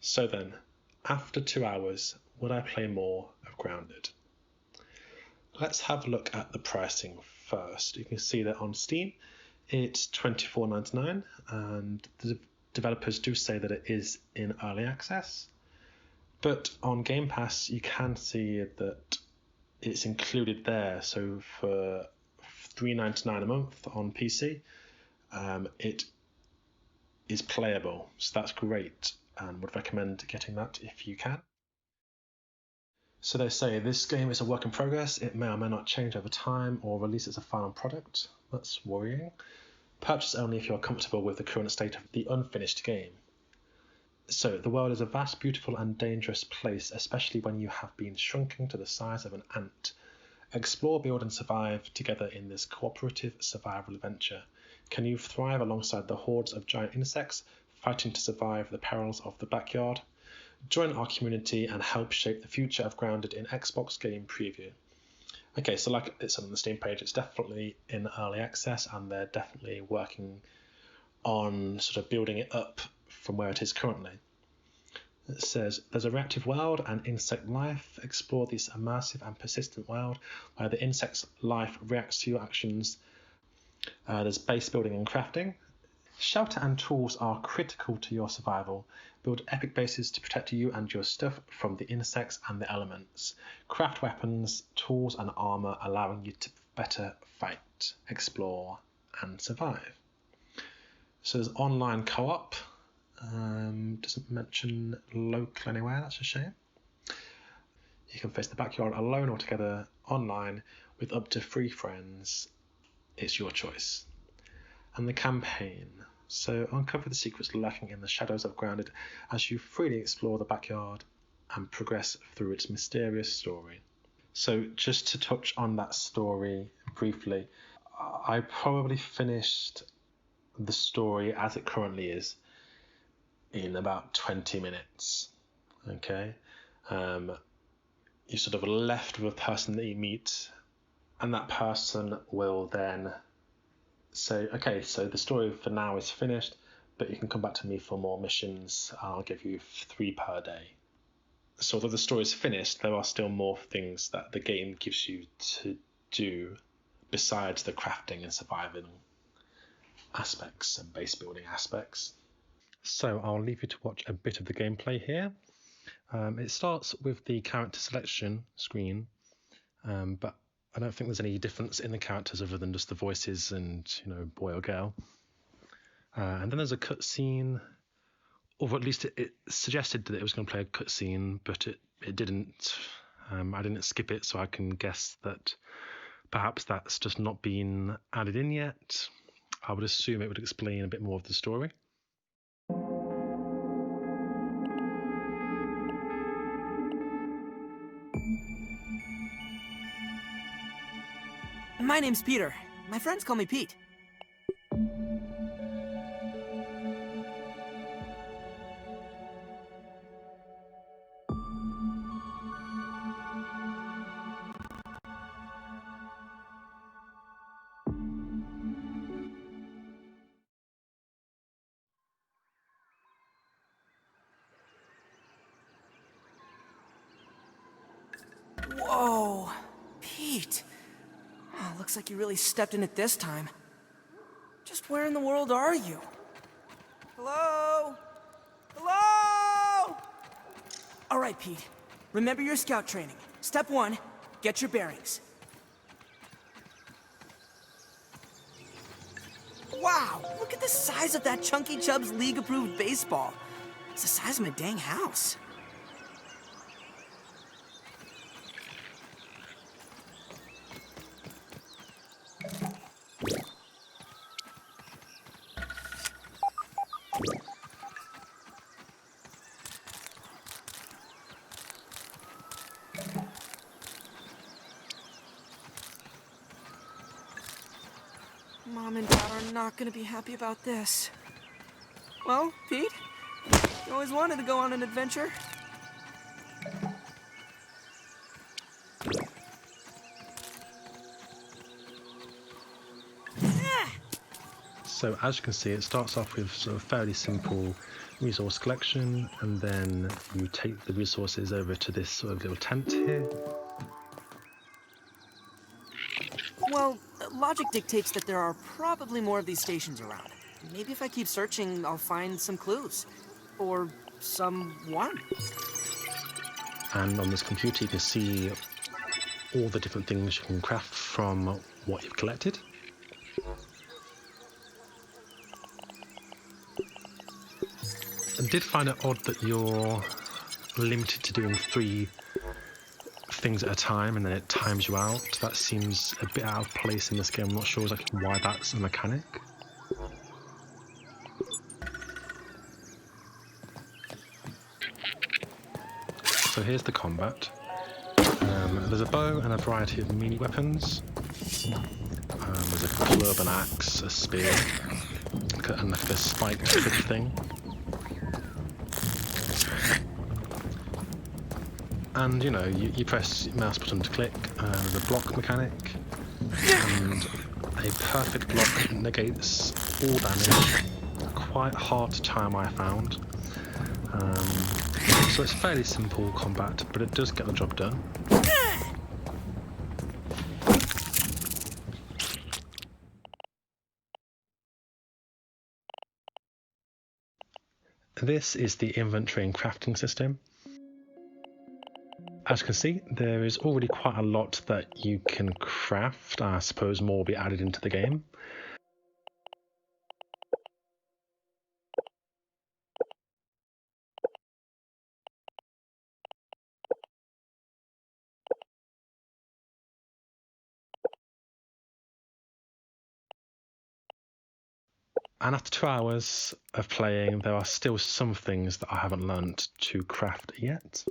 So then, after 2 hours, would I play more of Grounded? Let's have a look at the pricing first. You can see that on Steam it's $24.99, and the developers do say that it is in early access. But on Game Pass you can see that it's included there. So for $3.99 a month on PC, it is playable. So that's great, and would recommend getting that if you can. So they say this game is a work in progress. It may or may not change over time or release as a final product. That's worrying. Purchase only if you're comfortable with the current state of the unfinished game. So the world is a vast, beautiful and dangerous place, especially when you have been shrunken to the size of an ant. Explore, build and survive together in this cooperative survival adventure. Can you thrive alongside the hordes of giant insects fighting to survive the perils of the backyard? Join our community and help shape the future of Grounded in Xbox Game Preview. Okay, so like it's on the Steam page, it's definitely in early access, and they're definitely working on sort of building it up from where it is currently. It says, there's a reactive world and insect life. Explore this immersive and persistent world where the insect's life reacts to your actions. There's base building and crafting. Shelter and tools are critical to your survival. Build epic bases to protect you and your stuff from the insects and the elements. Craft weapons, tools and armor, allowing you to better fight, explore and survive. So there's online co-op. Doesn't mention local anywhere, that's a shame. You can face the backyard alone or together online with up to 3 friends. It's your choice. And the campaign. So uncover the secrets lurking in the shadows of Grounded as you freely explore the backyard and progress through its mysterious story. So just to touch on that story briefly, I probably finished the story as it currently is in about 20 minutes. Okay, you're sort of left with a person that you meet, and that person will then say, okay, so the story for now is finished, but you can come back to me for more missions. I'll give you 3 per day. So although the story is finished, there are still more things that the game gives you to do besides the crafting and surviving aspects and base building aspects. So I'll leave you to watch a bit of the gameplay here. It starts with the character selection screen, but I don't think there's any difference in the characters other than just the voices and, boy or girl. And then there's a cutscene, or at least it suggested that it was going to play a cutscene, but it didn't. I didn't skip it, so I can guess that perhaps that's just not been added in yet. I would assume it would explain a bit more of the story. My name's Peter. My friends call me Pete. Whoa, Pete. Oh, looks like you really stepped in it this time. Just where in the world are you? Hello? Hello? All right, Pete. Remember your scout training. Step 1, get your bearings. Wow, look at the size of that Chunky Chubbs league-approved baseball. It's the size of my dang house. Mom and Dad are not gonna be happy about this. Well, Pete, you always wanted to go on an adventure. So as you can see, it starts off with sort of fairly simple resource collection, and then you take the resources over to this sort of little tent here. Well, logic dictates that there are probably more of these stations around. Maybe if I keep searching, I'll find some clues. Or someone. And on this computer you can see all the different things you can craft from what you've collected. I did find it odd that you're limited to doing 3 things at a time and then it times you out. That seems a bit out of place in this game. I'm not sure exactly why that's a mechanic. So here's the combat. There's a bow and a variety of melee weapons. There's a club, an axe, a spear, and like a spiked hook thing. And you know, you press mouse button to click. There's a block mechanic, and a perfect block negates all damage. Quite hard to time, I found. So it's fairly simple combat, but it does get the job done. This is the inventory and crafting system. As you can see, there is already quite a lot that you can craft. I suppose more will be added into the game. And after 2 hours of playing, there are still some things that I haven't learnt to craft yet.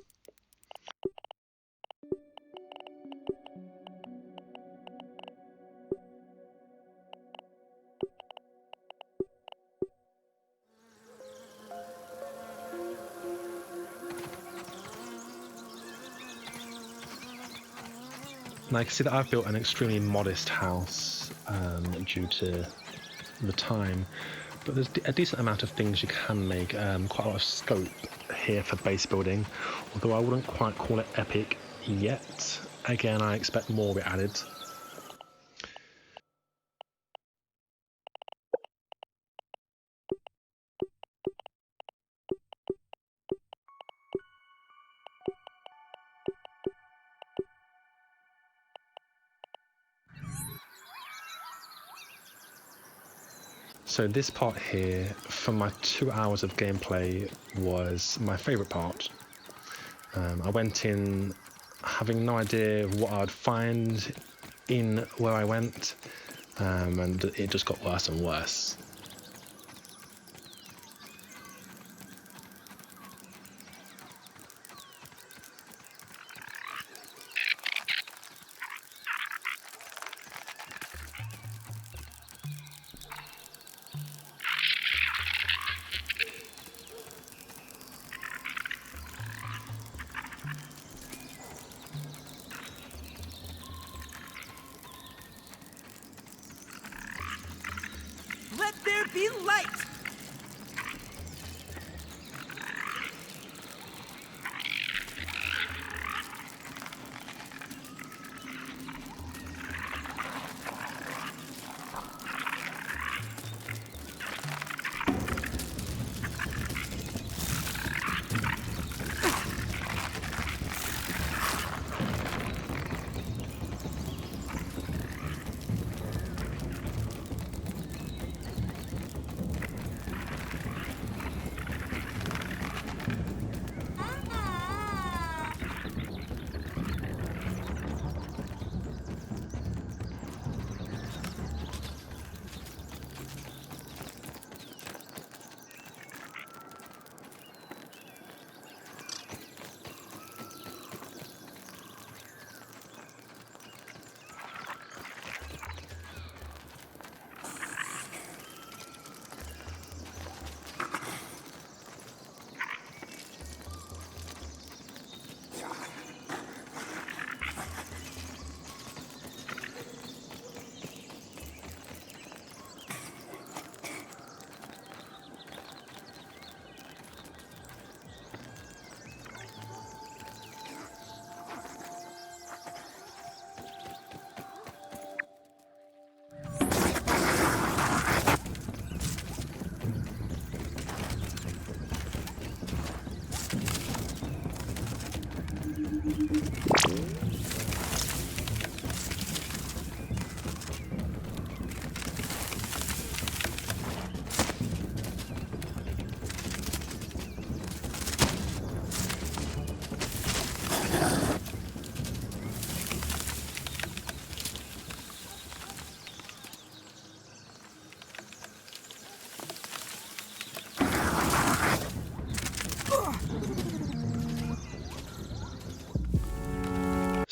Now you can see that I've built an extremely modest house due to the time, but there's a decent amount of things you can make, quite a lot of scope here for base building, although I wouldn't quite call it epic yet. Again, I expect more will be added. So this part here, for my 2 hours of gameplay, was my favourite part. I went in having no idea what I'd find in where I went, and it just got worse and worse. Let there be light!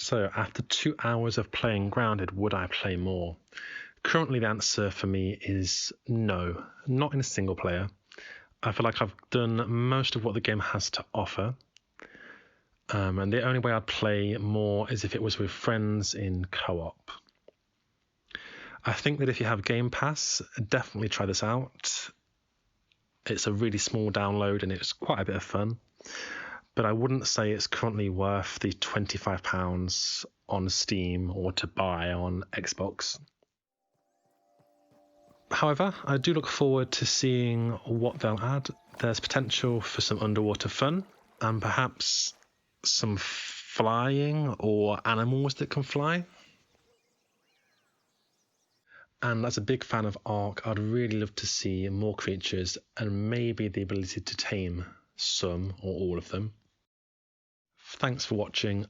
So, after 2 hours of playing Grounded, would I play more? Currently, the answer for me is no, not in a single player. I feel like I've done most of what the game has to offer. And the only way I'd play more is if it was with friends in co-op. I think that if you have Game Pass, definitely try this out. It's a really small download and it's quite a bit of fun. But I wouldn't say it's currently worth the £25 on Steam or to buy on Xbox. However, I do look forward to seeing what they'll add. There's potential for some underwater fun and perhaps some flying or animals that can fly. And as a big fan of Ark, I'd really love to see more creatures and maybe the ability to tame some or all of them. Thanks for watching.